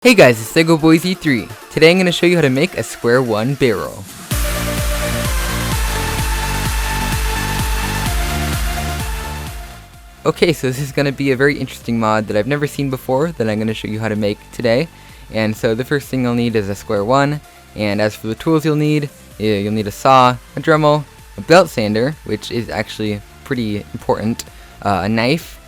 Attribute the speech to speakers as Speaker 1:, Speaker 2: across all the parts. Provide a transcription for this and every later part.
Speaker 1: Hey guys, it's Lego Boys E3. Today I'm going to show you how to make a Square-1 barrel. Okay, so this is going to be a very interesting mod that I've never seen before that I'm going to show you how to make today. And so the first thing you'll need is a Square-1, and as for the tools you'll need a saw, a Dremel, a belt sander, which is actually pretty important, a knife.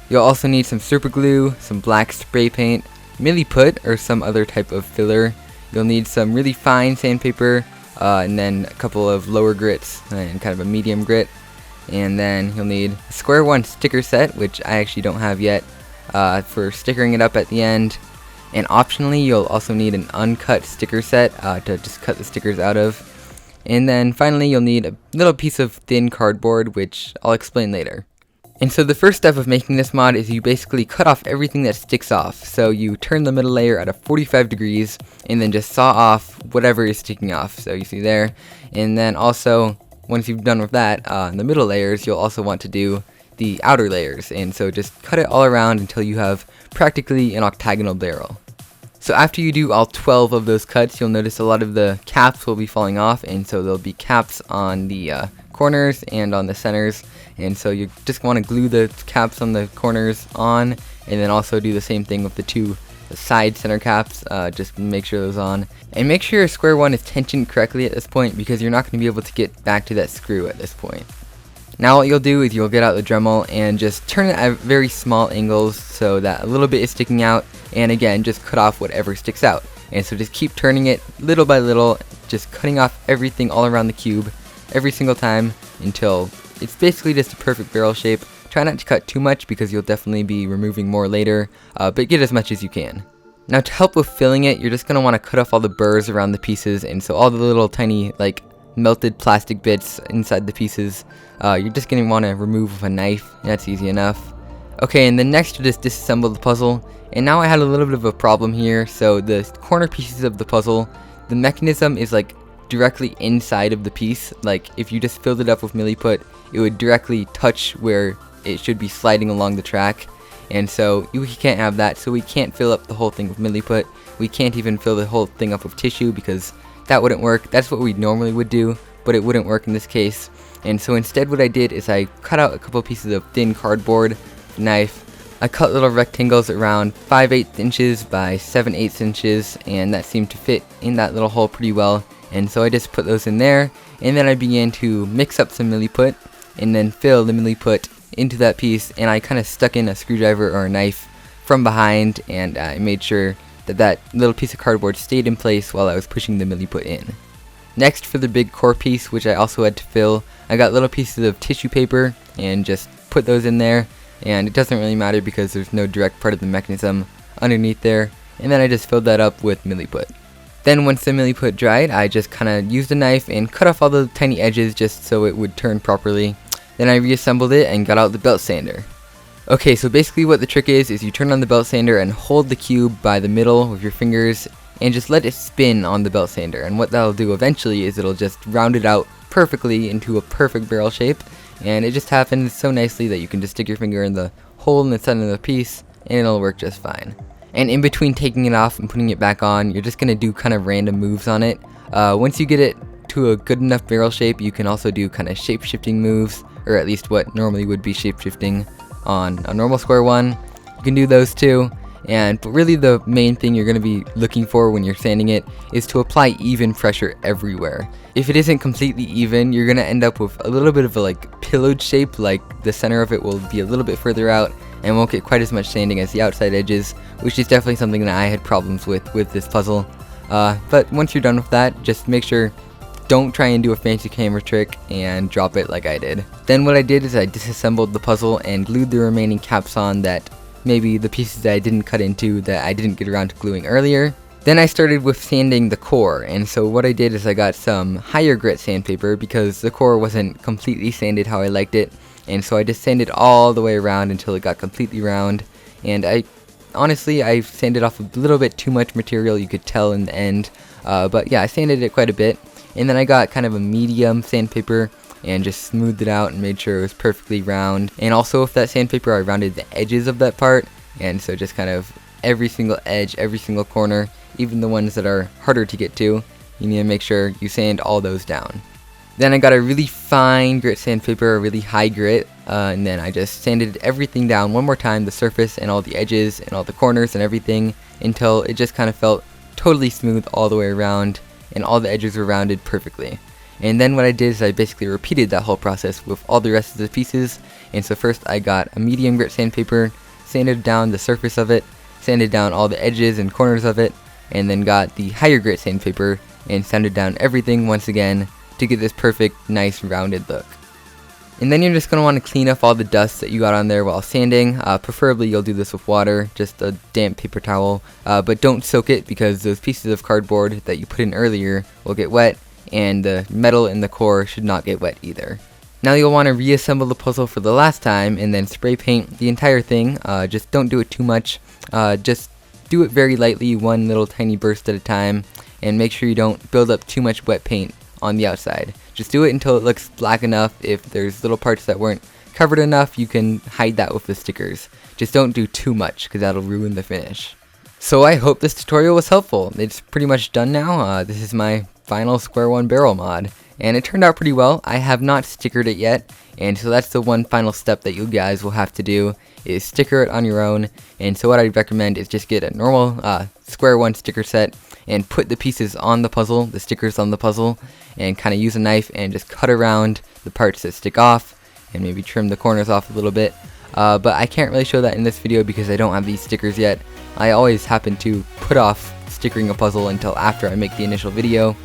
Speaker 1: You'll also need some super glue, some black spray paint, milliput or some other type of filler. You'll need some really fine sandpaper, and then a couple of lower grits and kind of a medium grit. And then you'll need a Square-1 sticker set, which I actually don't have yet, for stickering it up at the end. And optionally, you'll also need an uncut sticker set to just cut the stickers out of. And then finally, you'll need a little piece of thin cardboard, which I'll explain later. And so the first step of making this mod is you basically cut off everything that sticks off. So you turn the middle layer at a 45 degrees and then just saw off whatever is sticking off. So you see there. And then also, once you've done with that, the middle layers, you'll also want to do the outer layers. And so just cut it all around until you have practically an octagonal barrel. So after you do all 12 of those cuts, you'll notice a lot of the caps will be falling off. And so there'll be caps on the corners and on the centers, and so you just want to glue the caps on the corners on, and then also do the same thing with the side center caps. Just make sure those on, and make sure your Square-1 is tensioned correctly at this point, because you're not going to be able to get back to that screw at this point. Now what you'll do is you'll get out the Dremel and just turn it at very small angles so that a little bit is sticking out, and again just cut off whatever sticks out. And so just keep turning it little by little, just cutting off everything all around the cube every single time until it's basically just a perfect barrel shape. Try not to cut too much because you'll definitely be removing more later, but get as much as you can. Now to help with filling it, you're just going to want to cut off all the burrs around the pieces, and so all the little tiny like melted plastic bits inside the pieces, you're just going to want to remove with a knife. That's easy enough. Okay, and then next you just disassemble the puzzle, and now I had a little bit of a problem here. So the corner pieces of the puzzle, the mechanism is like directly inside of the piece. Like if you just filled it up with milliput, it would directly touch where it should be sliding along the track, and so we can't have that. So we can't fill up the whole thing with milliput. We can't even fill the whole thing up with tissue because that wouldn't work. That's what we normally would do, but it wouldn't work in this case. And so instead what I did is I cut out a couple pieces of thin cardboard, knife. I cut little rectangles around 5/8 inches by 7/8 inches, and that seemed to fit in that little hole pretty well. And so I just put those in there, and then I began to mix up some milliput and then fill the milliput into that piece, and I kind of stuck in a screwdriver or a knife from behind, and I made sure that that little piece of cardboard stayed in place while I was pushing the milliput in. Next, for the big core piece, which I also had to fill, I got little pieces of tissue paper and just put those in there, and it doesn't really matter because there's no direct part of the mechanism underneath there, and then I just filled that up with milliput. Then once the milliput dried, I just kind of used a knife and cut off all the tiny edges just so it would turn properly. Then I reassembled it and got out the belt sander. Okay, so basically what the trick is you turn on the belt sander and hold the cube by the middle with your fingers and just let it spin on the belt sander. And what that'll do eventually is it'll just round it out perfectly into a perfect barrel shape. And it just happens so nicely that you can just stick your finger in the hole in the center of the piece and it'll work just fine. And in between taking it off and putting it back on, you're just going to do kind of random moves on it. Once you get it to a good enough barrel shape, you can also do kind of shape-shifting moves, or at least what normally would be shape-shifting on a normal Square-1. You can do those too. But really the main thing you're going to be looking for when you're sanding it is to apply even pressure everywhere. If it isn't completely even, you're going to end up with a little bit of a like pillowed shape, like the center of it will be a little bit further out and won't get quite as much sanding as the outside edges, which is definitely something that I had problems with this puzzle. But once you're done with that, just make sure, don't try and do a fancy camera trick and drop it like I did. Then what I did is I disassembled the puzzle and glued the remaining caps on, that maybe the pieces that I didn't cut into that I didn't get around to gluing earlier. Then I started with sanding the core, and so what I did is I got some higher grit sandpaper because the core wasn't completely sanded how I liked it. And so I just sanded all the way around until it got completely round. And honestly, I sanded off a little bit too much material, you could tell in the end. But yeah, I sanded it quite a bit. And then I got kind of a medium sandpaper and just smoothed it out and made sure it was perfectly round. And also with that sandpaper, I rounded the edges of that part. And so just kind of every single edge, every single corner, even the ones that are harder to get to. You need to make sure you sand all those down. Then I got a really fine grit sandpaper, a really high grit, and then I just sanded everything down one more time, the surface and all the edges and all the corners and everything, until it just kind of felt totally smooth all the way around and all the edges were rounded perfectly. And then what I did is I basically repeated that whole process with all the rest of the pieces. And so first I got a medium grit sandpaper, sanded down the surface of it, sanded down all the edges and corners of it, and then got the higher grit sandpaper and sanded down everything once again to get this perfect, nice, rounded look. And then you're just going to want to clean up all the dust that you got on there while sanding. Preferably you'll do this with water, just a damp paper towel, but don't soak it because those pieces of cardboard that you put in earlier will get wet, and the metal in the core should not get wet either. Now you'll want to reassemble the puzzle for the last time and then spray paint the entire thing. Just don't do it too much, just do it very lightly, one little tiny burst at a time, and make sure you don't build up too much wet paint on the outside. Just do it until it looks black enough. If there's little parts that weren't covered enough, you can hide that with the stickers. Just don't do too much because that'll ruin the finish. So I hope this tutorial was helpful. It's pretty much done now. This is my final Square-1 barrel mod, and it turned out pretty well. I have not stickered it yet, and so that's the one final step that you guys will have to do, is sticker it on your own. And so what I'd recommend is just get a normal Square-1 sticker set and put the pieces on the puzzle, the stickers on the puzzle, and kind of use a knife and just cut around the parts that stick off and maybe trim the corners off a little bit. But I can't really show that in this video because I don't have these stickers yet. I always happen to put off stickering a puzzle until after I make the initial video.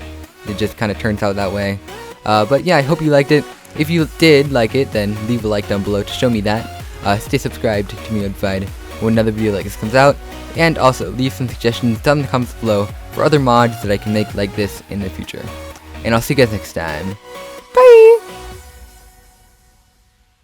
Speaker 1: It just kind of turns out that way. But yeah, I hope you liked it. If you did like it, then leave a like down below to show me that. Stay subscribed to be notified when another video like this comes out. And also, leave some suggestions down in the comments below for other mods that I can make like this in the future. And I'll see you guys next time. Bye!